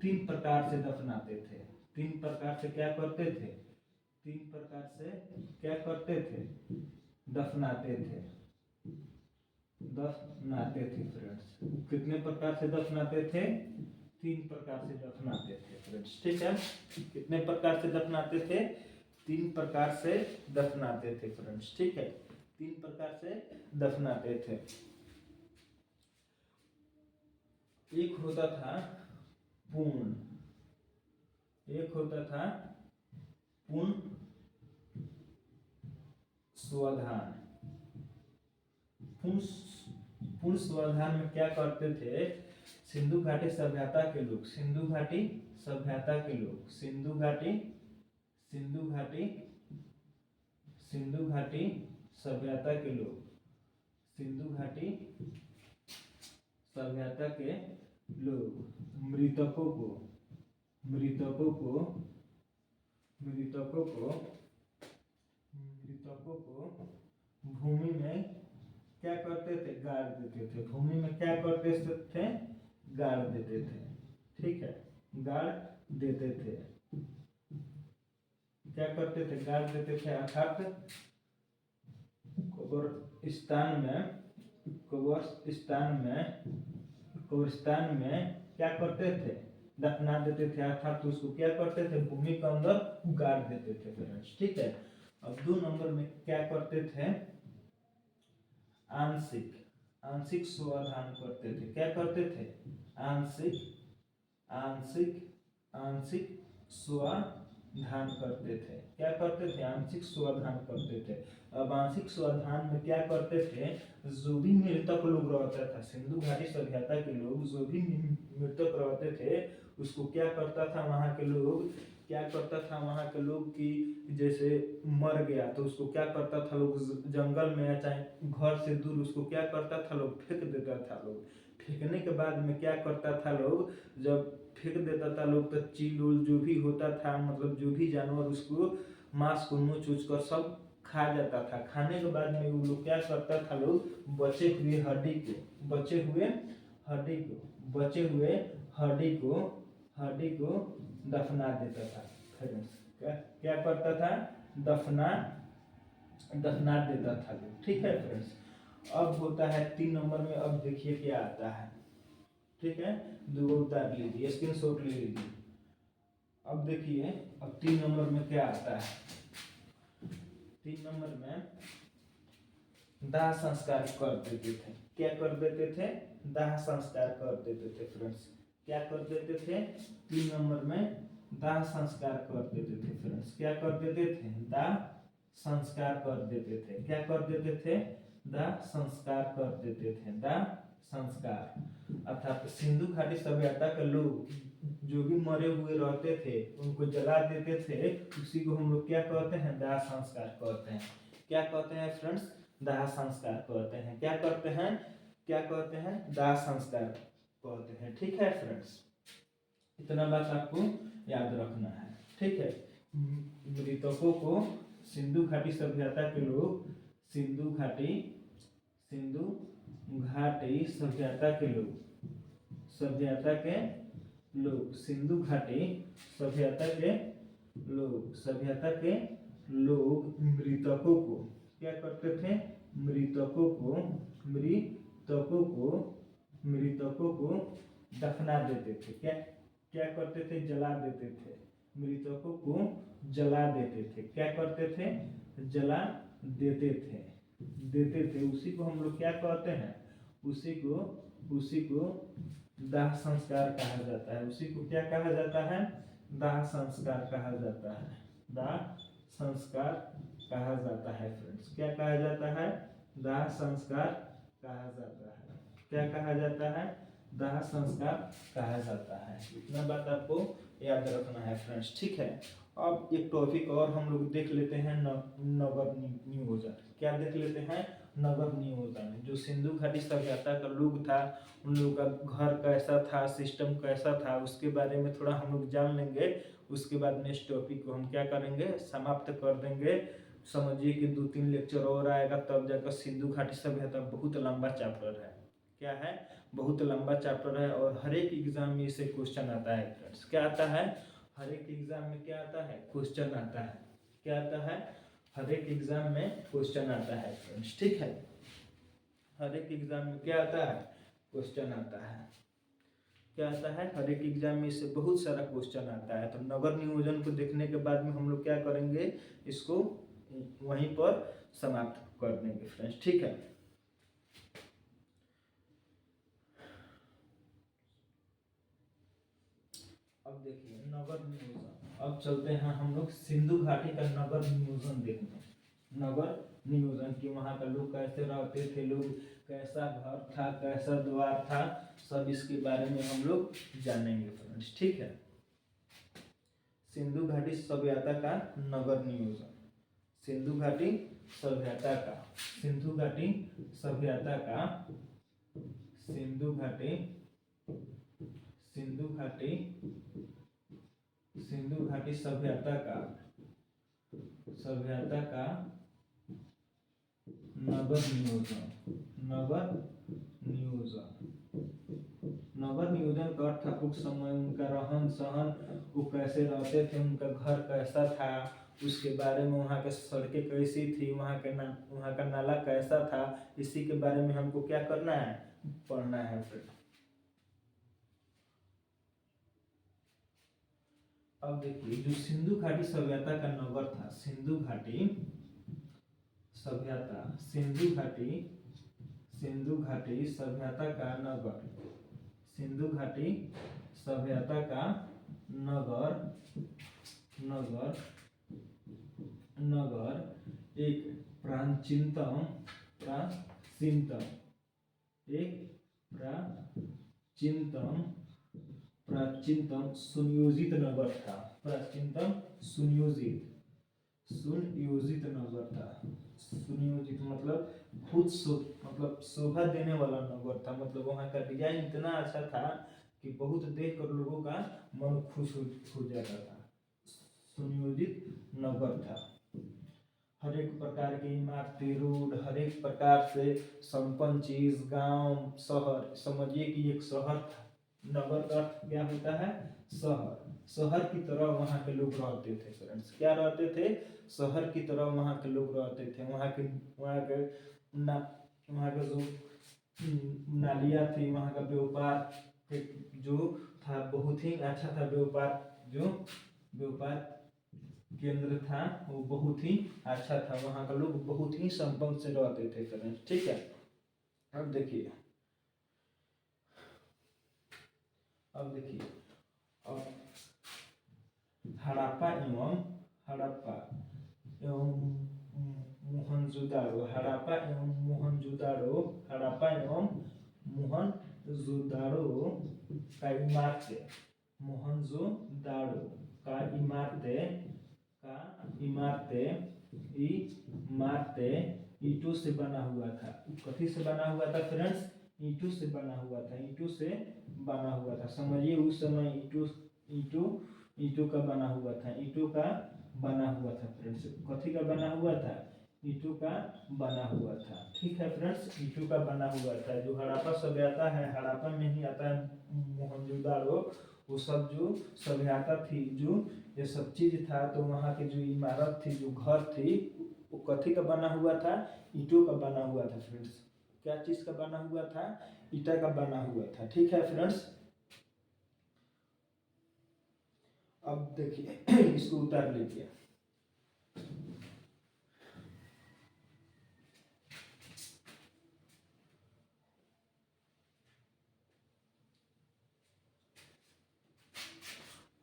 3 प्रकार से दफनाते थे। 3 प्रकार से क्या करते थे, 3 प्रकार से क्या करते थे, दफनाते थे फ्रेंड्स। कितने प्रकार से दफनाते थे, 3 प्रकार से दफनाते थे फ्रेंड्स। ठीक है, कितने प्रकार से दफनाते थे, 3 प्रकार से दफनाते थे फ्रेंड्स, ठीक है, 3 प्रकार से दफनाते थे। एक होता था पूर्ण, एक होता था पूर्ण स्वाधान। पूर्ण स्वाधान में क्या करते थे, सिंधु घाटी सभ्यता के लोग, सिंधु घाटी सभ्यता के लोग, सिंधु घाटी सभ्यता के लोग, सिंधु घाटी सभ्यता के लोग मृतकों को भूमि में क्या करते थे, गाड़ देते थे। भूमि में क्या करते थे, गाड़ देते थे, ठीक है, गाड़ देते थे। क्या करते थे, गाड़ देते थे, अर्थात कब्रिस्तान में क्या करते थे, दफना देते थे, अर्थात उसको क्या करते थे, भूमि के अंदर गाड़ देते थे फ्रेंड्स, ठीक है। अब 2 नंबर में क्या करते थे, आंशिक स्वाधान करते थे। क्या करते थे, आंशिक स्वाधान करते थे। क्या करते थे, आंशिक स्वाधान करते थे। अब आंशिक स्वाधान में क्या करते थे, जो भी मृतक लोग रहता था, सिंधु घाटी सभ्यता के लोग जो भी मृतक रहते थे, उसको क्या करता था वहाँ के लोग, क्या करता था वहाँ के लोग कि जैसे मर गया तो उसको क्या करता था लोग, जंगल में या चाहे घर से दूर उसको क्या करता था लोग, फेंक देता था लोग। फेंकने के बाद में क्या करता था लोग, जब फेंक देता था लोग तो चील उल जो भी होता था, मतलब जो भी जानवर उसको मांस को नोच उच कर सब खा जाता था। खाने के बाद में वो लोग क्या करता था लोग, बचे हुए हड्डी को दफना देता था फ्रेंड्स। क्या करता था, दफना देता था लोग, ठीक है फ्रेंड्स। अब होता है 3 नंबर में, अब देखिए क्या आता है, ठीक है, 2 उतार लीजिए, स्क्रीनशॉट ले लीजिए। अब देखिए अब 3 नंबर में क्या आता है, 3 नंबर में दाह संस्कार कर देते थे। क्या कर देते थे, दाह संस्कार कर देते थे फ्रेंड्स। क्या कर देते थे, 3 नंबर में दाह संस्कार कर देते थे फ्रेंड्स। क्या कर देते थे, दाह संस्कार कर देते थे। क्या कर देते थे, दाह संस्कार कर देते थे, दाह संस्कार। अर्थात सिंधु घाटी सभ्यता के लोग जो भी मरे हुए रहते थे उनको जला देते थे, उसी को हम लोग क्या कहते हैं, दाह संस्कार कहते हैं। क्या कहते हैं फ्रेंड्स, दाह संस्कार कहते हैं। क्या करते हैं, क्या कहते हैं, दाह संस्कार कहते हैं, ठीक है फ्रेंड्स। इतना बात आपको याद रखना है, ठीक है। मृतकों को सिंधु घाटी सभ्यता के लोग, सिंधु घाटी सभ्यता के लोग, सिंधु घाटी सभ्यता के लोग मृतकों को क्या करते थे, मृतकों को दफना देते थे। क्या करते थे, जला देते थे। मृतकों को जला देते थे। क्या करते थे, जला देते थे। उसी को हम लोग क्या कहते हैं, उसी को दाह संस्कार कहा जाता है। उसी को क्या कहा जाता है, दाह संस्कार कहा जाता है। दाह संस्कार कहा जाता है फ्रेंड्स। क्या कहा जाता है, दाह संस्कार कहा जाता है। क्या कहा जाता है, दाह संस्कार कहा जाता है। इतना बात आपको याद रखना है फ्रेंड्स, ठीक है। अब एक टॉपिक और हम लोग देख लेते हैं, नगर नियोजन। क्या देख लेते हैं, नगर नियोजन। जो सिंधु घाटी सभ्यता का लोग था, उन लोगों का घर कैसा था, सिस्टम कैसा था, उसके बारे में थोड़ा हम लोग जान लेंगे। उसके बाद नेक्स्ट टॉपिक को हम क्या करेंगे, समाप्त कर देंगे। समझिए कि 2-3 लेक्चर और आएगा, तब जाकर सिंधु घाटी सभ्यता बहुत लंबा चैप्टर है। क्या है, बहुत लंबा चैप्टर है और हर एक एग्जाम में इसे क्वेश्चन आता है फ्रेंड्स। क्या आता है, हर एक एग्जाम में क्या आता है, क्वेश्चन आता है। क्या आता है, हर एक एग्जाम में क्वेश्चन आता है फ्रेंड्स, ठीक है। हर एक एग्जाम में क्या आता है, क्वेश्चन आता है। क्या आता है, हर एक एग्जाम में इससे बहुत सारा क्वेश्चन आता है। तो नगर नियोजन को देखने के बाद में हम लोग क्या करेंगे, इसको वहीं पर समाप्त कर देंगे फ्रेंड्स, ठीक है। अब देखिए नगर नियोजन, अब चलते हैं हम लोग सिंधु घाटी का नगर नियोजन देखने। नगर नियोजन की वहाँ का लोग कैसे रहते थे, लोग कैसा घर था, कैसा द्वार था, सब इसके बारे में हम लोग जानेंगे फ्रेंड्स, ठीक है। सिंधु घाटी सभ्यता का नगर नियोजन, सिंधु घाटी सभ्यता का, सिंधु घाटी सभ्यता का, सिंधु घाटी, सिंधु घाटी, सिंधु घाटी सभ्यता का, सभ्यता का नगर नियोजन, नगर नियोजन, नगर नियोजन का अर्थ था उस समय उनका रहन सहन, वो कैसे रहते थे, उनका घर कैसा था, उसके बारे में, वहाँ के सड़कें कैसी थी, वहाँ का नाला कैसा था, इसी के बारे में हमको क्या करना है, पढ़ना है फ्रेंड। अब देखिए जो सिंधु घाटी सभ्यता का नगर था, सिंधु घाटी सभ्यता, सिंधु घाटी, सिंधु घाटी सभ्यता का नगर, सिंधु घाटी सभ्यता का नगर, नगर, नगर एक प्राचीनतम, प्राचीनतम, एक प्राचीनतम, प्राचीनतम सुनियोजित नगर था, प्राचीनतम सुनियोजित, सुनियोजित नगर था, सुनियोजित मतलब खुद मतलब शोभा देने वाला नगर था, मतलब वहाँ का डिजाइन इतना अच्छा था कि बहुत देख कर लोगों का मन खुश हो जाता था, सुनियोजित नगर था। हर एक प्रकार की इमारती, रोड, हर एक प्रकार से संपन्न चीज, गांव, शहर, समझिए कि एक शहर था। नगर का अर्थ क्या होता है, शहर, शहर की तरह वहाँ के लोग रहते थे फ्रेंड्स, क्या रहते थे, शहर की तरह वहाँ के लोग रहते थे। वहाँ के जो नालियाँ थी, वहाँ का व्यापार जो था बहुत ही अच्छा था, व्यापार जो व्यापार केंद्र था वो बहुत ही अच्छा था, वहाँ का लोग बहुत ही संपन्न से रहते थे फ्रेंड्स, ठीक है। अब देखिए, अब देखिए, अब हड़प्पा एवं मोहनजोदाड़ो, हड़प्पा एवं मोहनजोदाड़ो, हड़प्पा एवं मोहनजोदाड़ो का इमारतें, मोहनजोदाड़ो का इमारतें, इमारतें ईंटों से बना हुआ था। कथी से बना हुआ था फ्रेंड्स, ईंटों से बना हुआ था, ईंटों से बना हुआ था। समझिए उस समय ईंटों का बना हुआ था, ईंटों का बना हुआ था फ्रेंड्स। कथी का बना हुआ था, ईंटों का बना हुआ था, ठीक है फ्रेंड्स, ईंटों का बना हुआ था। जो हड़प्पा सभ्यता है, हड़प्पा में ही आता है मोहनजोदाड़ो, वो सब जो सभ्यता थी, जो ये सब चीज था, तो वहाँ की जो इमारत थी, जो घर थी, वो कथी का बना हुआ था, ईंटों का बना हुआ था फ्रेंड्स। क्या चीज का बना हुआ था, ईंटा का बना हुआ था, ठीक है फ्रेंड्स। अब देखिए इसको उतार लीजिए।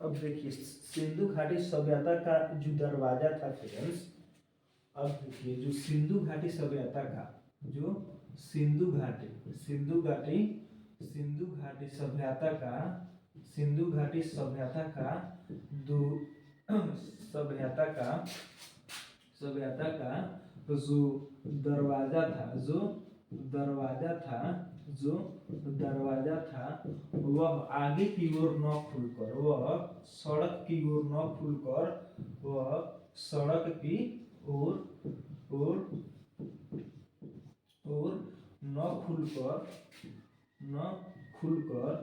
अब देखिए सिंधु घाटी सभ्यता का जो दरवाजा था फ्रेंड्स, अब देखिए जो सिंधु घाटी सभ्यता का जो सिंधु घाटी, सिंधु घाटी, सिंधु घाटी सभ्यता का, सिंधु घाटी सभ्यता का दो सभ्यता का, सभ्यता का जो दरवाजा था, जो दरवाजा था, जो दरवाजा था, वह आगे की ओर न खुलकर, वह सड़क की ओर न खुलकर, वह सड़क की ओर और न खुलकर, न खुलकर,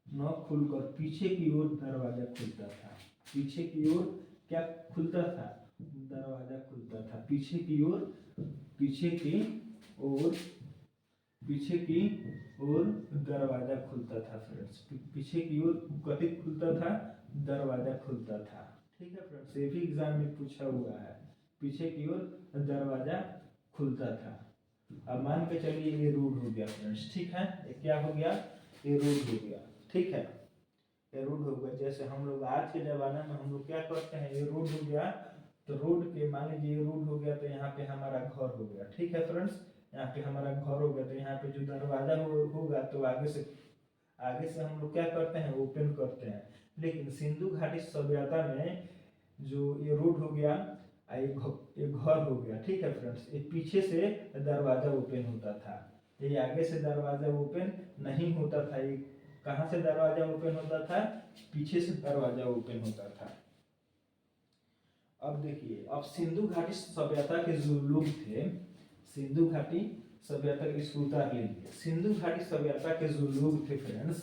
न खुलकर पीछे की ओर दरवाजा खुलता था। पीछे की ओर क्या खुलता था, दरवाजा खुलता था, पीछे की ओर, पीछे की ओर पीछे की ओर दरवाजा खुलता था फ्रेंड्स। पीछे की ओर कभी खुलता था, दरवाजा खुलता था। ठीक है फ्रेंड्स, ये भी एग्जाम में पूछा हुआ है, पीछे की ओर दरवाजा खुलता था। अब मान के चलिए ये रोड हो गया फ्रेंड्स, ठीक है, ये क्या हो गया, ये रोड हो गया, ठीक है, ये रोड हो गया। जैसे हम लोग आज के ज़माने में हम लोग क्या करते हैं, ये रोड हो गया तो रोड के मान लीजिए ये रोड हो गया तो यहाँ पे हमारा घर हो गया, ठीक है फ्रेंड्स, यहाँ पे हमारा घर हो गया तो यहाँ पे जो दरवाजा होगा तो आगे से हम लोग क्या करते हैं, ओपन करते हैं। लेकिन सिंधु घाटी सभ्यता में जो ये रोड हो गया, ये घर हो गया, ठीक है फ्रेंड्स, ये पीछे से दरवाजा ओपन होता था, ये आगे से दरवाजा ओपन नहीं होता था। ये कहाँ से दरवाजा ओपन होता था, पीछे से दरवाजा ओपन होता था। अब देखिए, अब सिंधु घाटी सभ्यता के जो लोग थे, सिंधु घाटी सभ्यता के, इसको उतार लीजिए, सिंधु घाटी सभ्यता के जो लोग थे फ्रेंड्स,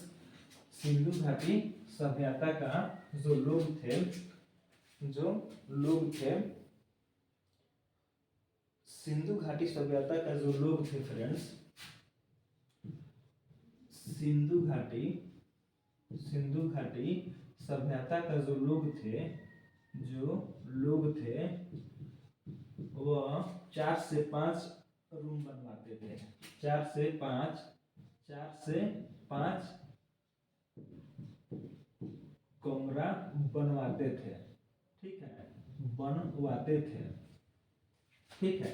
सिंधु घाटी सभ्यता का जो लोग थे, सिंधु घाटी सभ्यता का जो लोग थे फ्रेंड्स, सिंधु घाटी सभ्यता का जो लोग थे वह 4 से 5 रूम बनवाते थे, 4 से 5 कमरा बनवाते थे, ठीक है, बनवाते थे, ठीक है।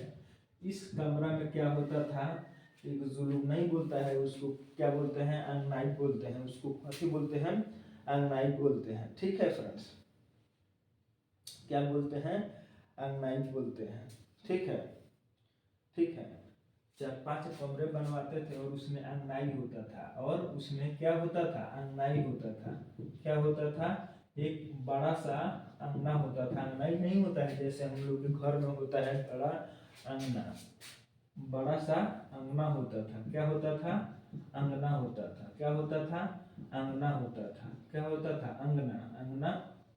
इस कमरा में क्या होता था, एक जो लोग नहीं बोलता है उसको क्या बोलते हैं, अंगनाई बोलते हैं, उसको कथी बोलते हैं, अंगनाई बोलते हैं, ठीक है फ्रेंड्स, क्या बोलते हैं, अंगनाई बोलते हैं, ठीक है, ठीक है। 4-5 कमरे बनवाते थे और उसमें अंगनाई होता था, और उसमें क्या होता था, अंगनाई होता था, क्या होता था, एक बड़ा सा अंगना होता था। अंगनाई नहीं होता है जैसे हम लोग के घर में होता है बड़ा अंगना, बड़ा सा अंगना होता था, क्या होता था, अंगना होता था, क्या होता था, अंगना होता था, क्या होता था, अंगना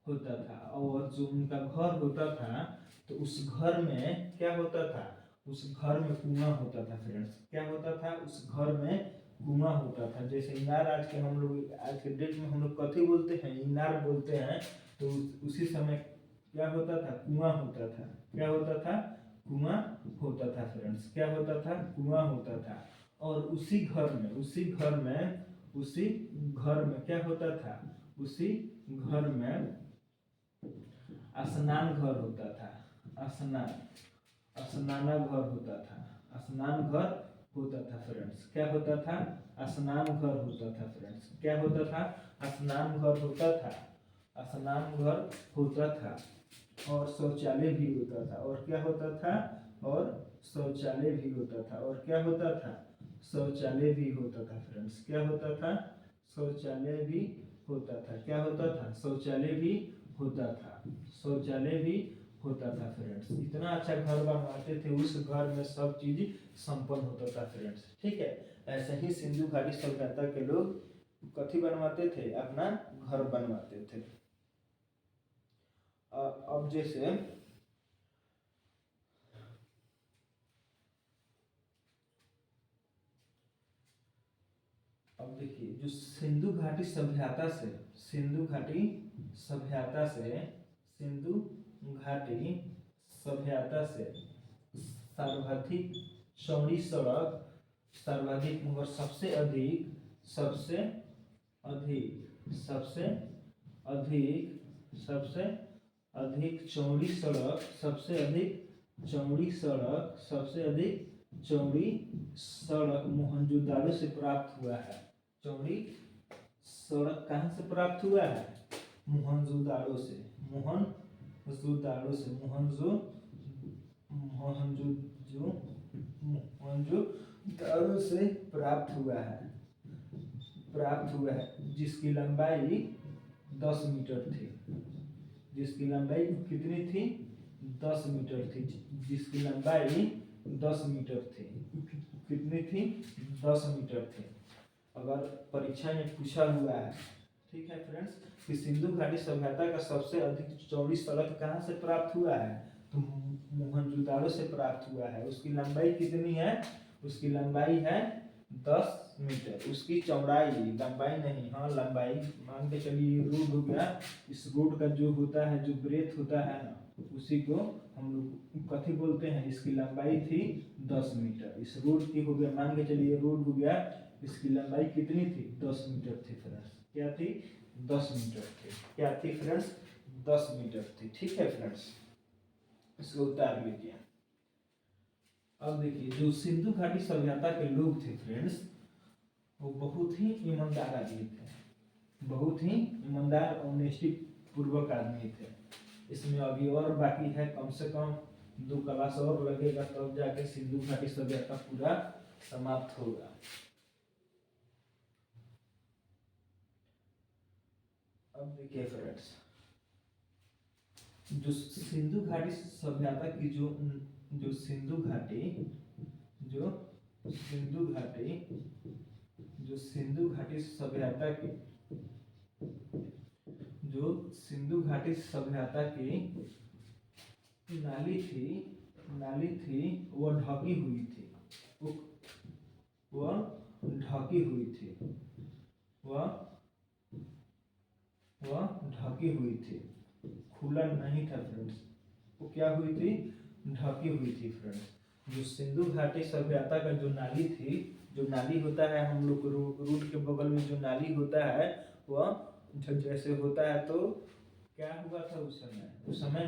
होता था। और जो उनका घर होता था तो उस घर में क्या होता था, उस घर में कुआं होता था फ्रेंड्स, क्या होता था, उस घर में कुआं होता था। जैसे इनार आज के डेट में हम लोग कथी बोलते हैं, इनार बोलते हैं, तो उसी समय क्या होता था, कुआं होता था, क्या होता था, कुआं होता था फ्रेंड्स, क्या होता था, कुआं होता था। और उसी घर में क्या होता था, उसी घर में स्नान घर होता था, स्नाना घर होता था, स्नान घर होता था फ्रेंड्स, क्या होता था, स्नान घर होता था फ्रेंड्स, क्या होता था, स्नान घर होता था, स्नान घर होता था। और शौचालय भी होता था, और क्या होता था, और शौचालय भी होता था, और क्या होता था, शौचालय भी होता था फ्रेंड्स, क्या होता था, शौचालय भी होता था, क्या होता था, शौचालय भी होता था, शौचालय भी होता था फ्रेंड्स। इतना अच्छा घर बनवाते थे, उस घर में सब चीज संपन्न होता था फ्रेंड्स, ठीक है। ऐसे ही सिंधु घाटी सभ्यता के लोग कथी बनवाते थे, अपना घर बनवाते थे। अब जैसे अब देखिए, जो सिंधु घाटी सभ्यता से सिंधु घाटी सभ्यता से सर्वाधिक चौड़ी सड़क, सर्वाधिक मगर सबसे अधिक चौड़ी सड़क, मोहनजोदाड़ो से प्राप्त हुआ है। चौड़ी सड़क कहाँ से प्राप्त हुआ है, मोहनजोदाड़ो से, मोहनजोदाड़ो से प्राप्त हुआ है, जिसकी लंबाई 10 मीटर थी, जिसकी लंबाई कितनी थी, 10 मीटर थी, जिसकी लंबाई 10 मीटर थी, कितनी थी, 10 मीटर थी। अगर परीक्षा में पूछा हुआ है, ठीक है फ्रेंड्स, कि सिंधु घाटी सभ्यता का सबसे अधिक चौड़ी सड़क कहाँ से प्राप्त हुआ है, तो मोहनजोदाड़ो से प्राप्त हुआ है। उसकी लंबाई कितनी है, उसकी लंबाई है 10 मीटर। उसकी चौड़ाई, लंबाई नहीं, हाँ लंबाई मान के चलिए रोड हो गया। इस रोड का जो होता है, जो ब्रेथ होता है ना, उसी को हम लोग कथी बोलते हैं, इसकी लंबाई थी 10 मीटर। इस रोड की हो गया, मान के चलिए रोड हो गया, इसकी लंबाई कितनी थी, 10 मीटर थी फ्रेंड्स। क्या थी, 10 मीटर थी। क्या थी फ्रेंड्स, 10 मीटर थी। ठीक है फ्रेंड्स, इसको उतार लीजिए। अब देखिए, जो सिंधु घाटी सभ्यता के लोग थे फ्रेंड्स, वो बहुत ही ईमानदार आदमी थे, बहुत ही ईमानदार ऑनेस्टी पूर्वक आदमी थे। इसमें अभी और बाकी है, कम से कम 2 क्लास और लगेगा, तब जाके सिंधु घाटी सभ्यता पूरा समाप्त होगा। अब देखिए फ्रेंड्स, जो सिंधु घाटी सभ्यता की जो सिंधु घाटी जो सिंधु घाटी जो सिंधु घाटी सभ्यता की जो सिंधु घाटी सभ्यता की नाली थी, वह ढकी हुई थी। वह ढकी हुई थी वह वह ढकी हुई थी, खुला नहीं था फ्रेंड्स। वो क्या हुई थी, ढकी हुई थी फ्रेंड्स। जो सिंधु घाटी सभ्यता का जो नाली थी, जो नाली होता है हम लोग रोड के बगल में जो नाली होता है, वह जैसे होता है, तो क्या हुआ था उस समय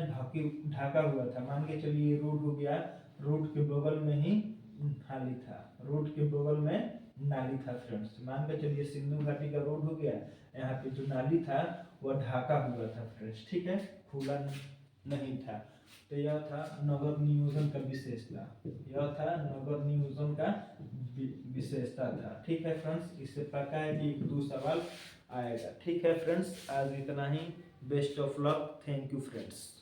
ढका हुआ था। मान के चलिए रोड हो गया, रोड के बगल में ही नाली था, रोड के बगल में नाली था फ्रेंड्स। मान के चलिए सिंधु घाटी का रोड हो गया, यहाँ पे जो नाली था वह ढका हुआ था फ्रेंड्स। ठीक है, खुला नहीं था। तो यह था नगर नियोजन का विशेषता, यह था नगर नियोजन का विशेषता था। ठीक है फ्रेंड्स, इससे पता है कि 1-2 सवाल आएगा। ठीक है फ्रेंड्स, आज इतना ही। Best of luck, thank you friends.